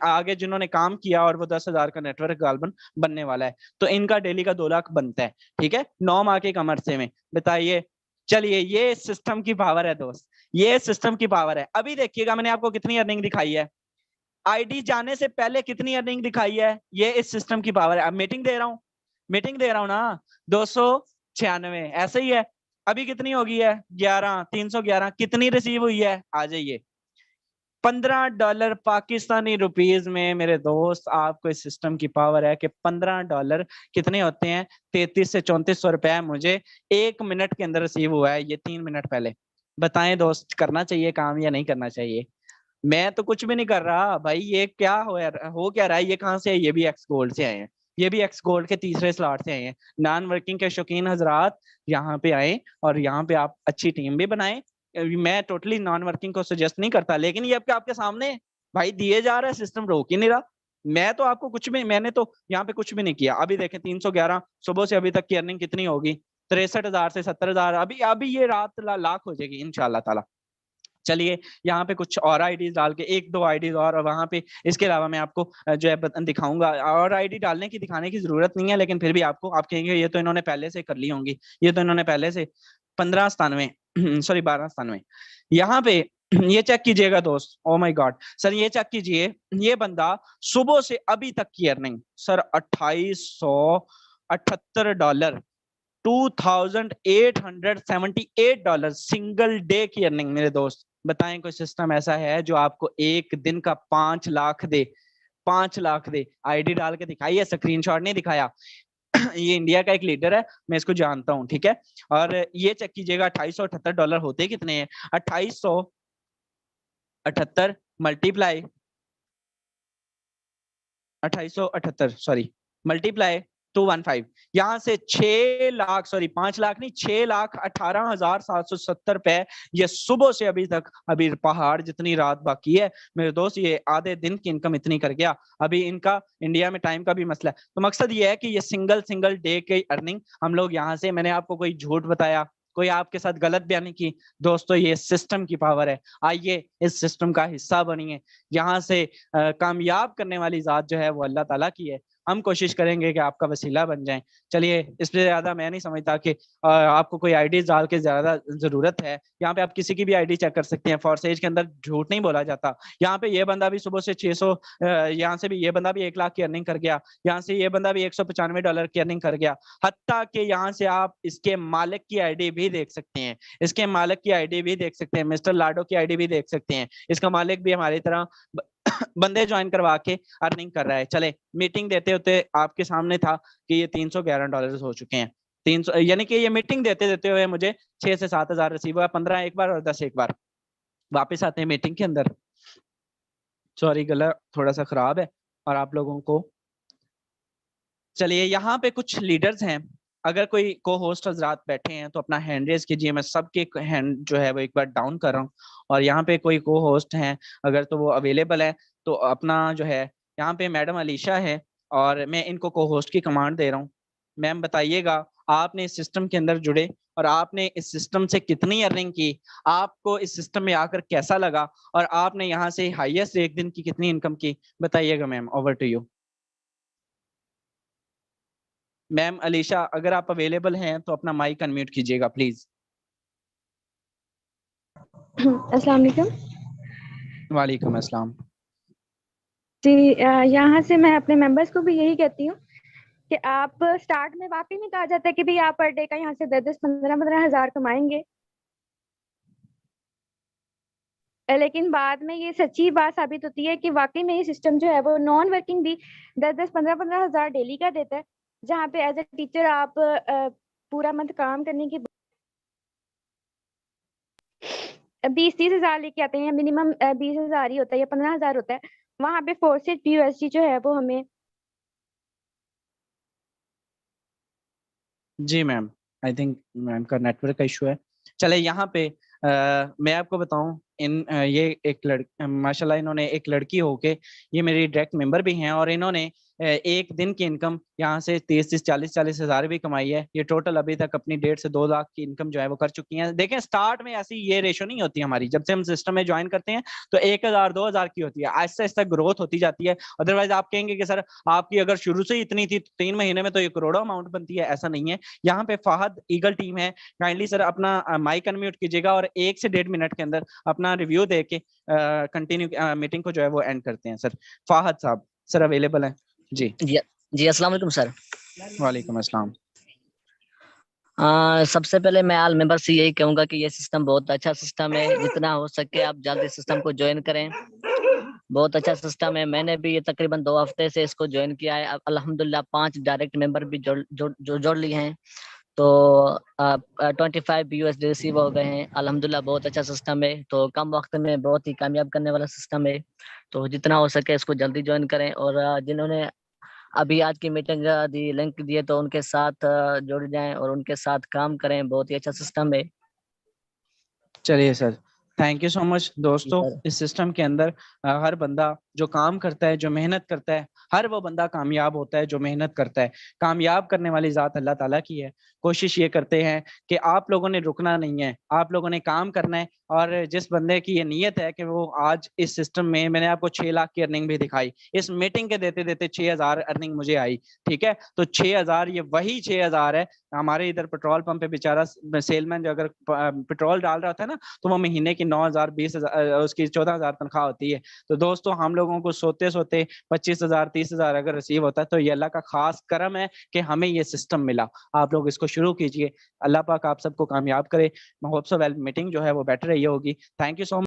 आगे जिन्होंने काम किया और वो 10,000 का नेटवर्क गालबन बनने वाला है, तो इनका डेली का 2 लाख बनता है। ठीक है, 9 माह के कम अरसे में, बताइए। चलिए, ये सिस्टम की पावर है दोस्त, ये सिस्टम की पावर है। अभी देखिएगा मैंने आपको कितनी अर्निंग दिखाई है, आईडी जाने से पहले कितनी अर्निंग दिखाई है, ये इस सिस्टम की पावर है। अब मीटिंग दे रहा हूं ना, 296 ऐसे ही है। अभी कितनी हो गई है, 311 कितनी रिसीव हुई है, आ जाइए। $15 पाकिस्तानी रुपीज में मेरे दोस्त, आपको इस सिस्टम की पावर है कि $15 कितने होते हैं, 33 से 3400 रुपए मुझे 1 मिनट के अंदर रिसीव हुआ है, ये 3 मिनट पहले। बताएं दोस्त, करना चाहिए काम या नहीं करना चाहिए? मैं तो कुछ भी नहीं कर रहा भाई, ये क्या हो क्या रहा है, ये कहाँ से है? ये भी एक्स गोल्ड से आए हैं, ये भी एक्स गोल्ड के तीसरे स्लॉट से आए हैं। नॉन वर्किंग के शौकीन हजरात यहाँ पे आए और यहाँ पे आप अच्छी टीम भी बनाएं। मैं टोटली नॉन वर्किंग को सजेस्ट नहीं करता, लेकिन ये आपके सामने भाई दिए जा रहा है, सिस्टम रोक ही नहीं रहा। मैं तो आपको कुछ भी, मैंने तो यहाँ पे कुछ भी नहीं किया। अभी देखें 311 सुबह से अभी तक की अर्निंग कितनी होगी, 63,000 से 70,000। अभी ये रात लाख हो जाएगी इंशाल्लाह ताला। चलिए, यहाँ पे कुछ और आईडीज डाल के, 1-2 आईडीज और वहां पे, इसके अलावा मैं आपको जो है दिखाऊंगा। और आईडी डालने की दिखाने की जरूरत नहीं है, लेकिन फिर भी आपको, आप कहेंगे ये तो इन्होंने पहले से कर ली होंगी, ये तो इन्होंने पहले से 1597 सॉरी 1297 यहाँ पे ये चेक कीजिएगा दोस्त। ओ माय गॉड सर, ये चेक कीजिए, ये बंदा सुबह से अभी तक की अर्निंग सर $2,878, $2,878 सिंगल डे की अर्निंग मेरे दोस्त। बताएं कोई सिस्टम ऐसा है जो आपको एक दिन का 5 लाख दे, 5 लाख दे? आईडी डाल के दिखाइए, स्क्रीनशॉट नहीं दिखाया। ये इंडिया का एक लीडर है, मैं इसको जानता हूं, ठीक है। और ये चेक कीजिएगा $2,878 होते कितने हैं, 2878 मल्टीप्लाई 2878 सॉरी मल्टीप्लाई 215, यहाँ से 6 लाख, सॉरी 5 लाख नहीं, 6,18,770 रुपए ये सुबह से अभी तक, अभी पहाड़ जितनी रात बाकी है मेरे दोस्त, ये आधे दिन की इनकम इतनी कर गया। अभी इनका इंडिया में टाइम का भी मसला है, तो मकसद ये है कि ये सिंगल डे की अर्निंग हम लोग यहाँ से, मैंने आपको कोई झूठ बताया, कोई आपके साथ गलत बयानी की, दोस्तों ये सिस्टम की पावर है। आइए इस सिस्टम का हिस्सा बनिए। यहाँ से कामयाब करने वाली जात जो है वो अल्लाह ताला की है। हम कोशिश करेंगे कि आपका वसीला बन जाए। चलिए, इससे ज्यादा मैं नहीं समझता कि आपको कोई आईडीज डाल के ज्यादा जरूरत है। यहाँ पे आप किसी की भी आईडी चेक कर सकते हैं, फॉरसेज के अंदर झूठ नहीं बोला जाता। यहाँ पे ये बंदा भी सुबह से 600, यहाँ से भी ये बंदा भी 1 लाख की अर्निंग कर गया, यहाँ से ये बंदा भी $195 की अर्निंग कर गया। हत्ता कि यहाँ से आप इसके मालिक की आईडी भी देख सकते हैं, इसके मालिक की आईडी भी देख सकते हैं, मिस्टर लाडो की आईडी भी देख सकते हैं। इसका मालिक भी हमारी तरह बंदे ज्वाइन करवा के अर्निंग कर रहा है। चले, मीटिंग देते होते आपके सामने था कि ये $311 हो चुके हैं। 300 यानी कि ये मीटिंग देते देते हुए मुझे 6 से 7 हजार रिसीव हुआ, 15 एक बार और 10 एक बार। वापस आते हैं मीटिंग के अंदर। सॉरी, गला थोड़ा सा खराब है और आप लोगों को। चलिए, यहाँ पे कुछ लीडर्स हैं, अगर कोई को होस्ट हजरात बैठे हैं तो अपना हैंड रेज कीजिए। मैं सबके हैंड जो है वो एक बार डाउन कर रहा हूँ। और यहाँ पे कोई को होस्ट हैं अगर तो वो अवेलेबल है, तो अपना जो है, यहाँ पे मैडम अलीशा है और मैं इनको को होस्ट की कमांड दे रहा हूँ। मैम बताइएगा, आपने इस सिस्टम के अंदर जुड़े और आपने इस सिस्टम से कितनी अर्निंग की, आपको इस सिस्टम में आकर कैसा लगा, और आपने यहाँ से हाईएस्ट एक दिन की कितनी इनकम की, बताइएगा ma'am. Over to you ma'am Alisha, अगर आप अवेलेबल हैं तो अपना माइक अनम्यूट कीजिएगा प्लीज। अस्सलाम वालेकुम। वालेकुम अस्सलाम। जी, यहाँ से मैं अपने मेंबर्स को भी यही कहती हूँ कि आप स्टार्ट में वाकई नहीं कहा जाता कि भाई आप पर डे का यहाँ से 10-10, 15-15 हजार कमाएंगे। लेकिन बाद में ये सच्ची बात साबित होती है कि वाकई में ये सिस्टम जो है वो नॉन वर्किंग भी 10-10, 15-15 हज़ार डेली का देता है, जहाँ पे एज ए टीचर आप पूरा मंथ काम करने के 20-30 हज़ार लेके आते हैं, मिनिमम 20 हज़ार ही होता है या 15 हज़ार होता है। वहाँ पे फोर्सेज पीयूएसजी जो है वो हमें जी मैम, आई थिंक मैम का नेटवर्क का इशू है। चले यहाँ पे मैं आपको बताऊं, ये एक माशाल्लाह इन्होंने एक लड़की होके ये मेरी डायरेक्ट मेंबर भी हैं और इन्होंने एक दिन की इनकम यहाँ से 30-30, 40-40 हज़ार भी कमाई है। ये टोटल अभी तक अपनी 1.5 से 2 लाख की इनकम जो है वो कर चुकी हैं। देखें स्टार्ट में ऐसी ये रेशो नहीं होती हमारी, जब से हम सिस्टम में ज्वाइन करते हैं तो 1,000 2,000 की होती है, आहिस्ता आहिस्ता ग्रोथ होती जाती है। अदरवाइज आप कहेंगे कि सर आपकी अगर शुरू से ही इतनी थी 3 महीने में तो ये करोड़ों अमाउंट बनती है, ऐसा नहीं है। यहाँ पे फाहद ईगल टीम है, काइंडली सर अपना माइक अनम्यूट कीजिएगा और 1 से 1.5 मिनट के अंदर अपना रिव्यू दे के कंटिन्यू मीटिंग को जो है वो एंड करते हैं। सर फाहद साहब सर अवेलेबल हैं? जी जी अस्सलाम वालेकुम सर। वालेकुम अस्सलाम। सबसे पहले मैं ऑल मेंबर से यही कहूंगा कि ये सिस्टम बहुत अच्छा सिस्टम है, जितना हो सके आप जल्दी सिस्टम को ज्वाइन करें। बहुत अच्छा सिस्टम है, मैंने भी ये तकरीबन 2 हफ्ते से इसको ज्वाइन किया है। अल्हम्दुलिल्लाह 5 डायरेक्ट मेंबर भी जोड़ लिए हैं, तो 25 यूएसडी रिसीव हो गए हैं। अल्हम्दुलिल्लाह बहुत अच्छा सिस्टम है, तो कम वक्त में बहुत ही कामयाब करने वाला सिस्टम है। तो जितना हो सके इसको जल्दी ज्वाइन करें, और जिन्होंने अभी आज की मीटिंग दी लिंक दिए तो उनके साथ जुड़ जाएं और उनके साथ काम करें। बहुत ही अच्छा सिस्टम है। चलिए sir, thank you so much. दोस्तों सर। इस सिस्टम के अंदर हर बंदा जो काम करता है, जो मेहनत करता है, हर वो बंदा कामयाब होता है जो मेहनत करता है। कामयाब करने वाली ज़ात अल्लाह ताला की है। कोशिश ये करते हैं कि आप लोगों ने रुकना नहीं है, आप लोगों ने काम करना है। और जिस बंदे की ये नीयत है कि वो आज इस सिस्टम में, मैंने आपको 6 लाख की अर्निंग भी दिखाई, इस मीटिंग के देते देते 6,000 अर्निंग मुझे आई, ठीक है। तो 6,000 ये वही 6,000 है। हमारे इधर पेट्रोल पंप पे बेचारा सेलमैन जो अगर पेट्रोल डाल रहा होता है ना, तो वो महीने की 9,000 20,000 उसकी 14,000 तनख्वाह होती है। तो दोस्तों हम लोगों को सोते सोते 25,000 30,000 अगर रिसीव होता है तो ये अल्लाह का खास करम है कि हमें ये सिस्टम मिला। आप लोग इसको शुरू कीजिए, अल्लाह पाक आप सबको कामयाब करे। होप्स सो वेल मीटिंग जो है वो बेटर रही होगी। Thank you so much.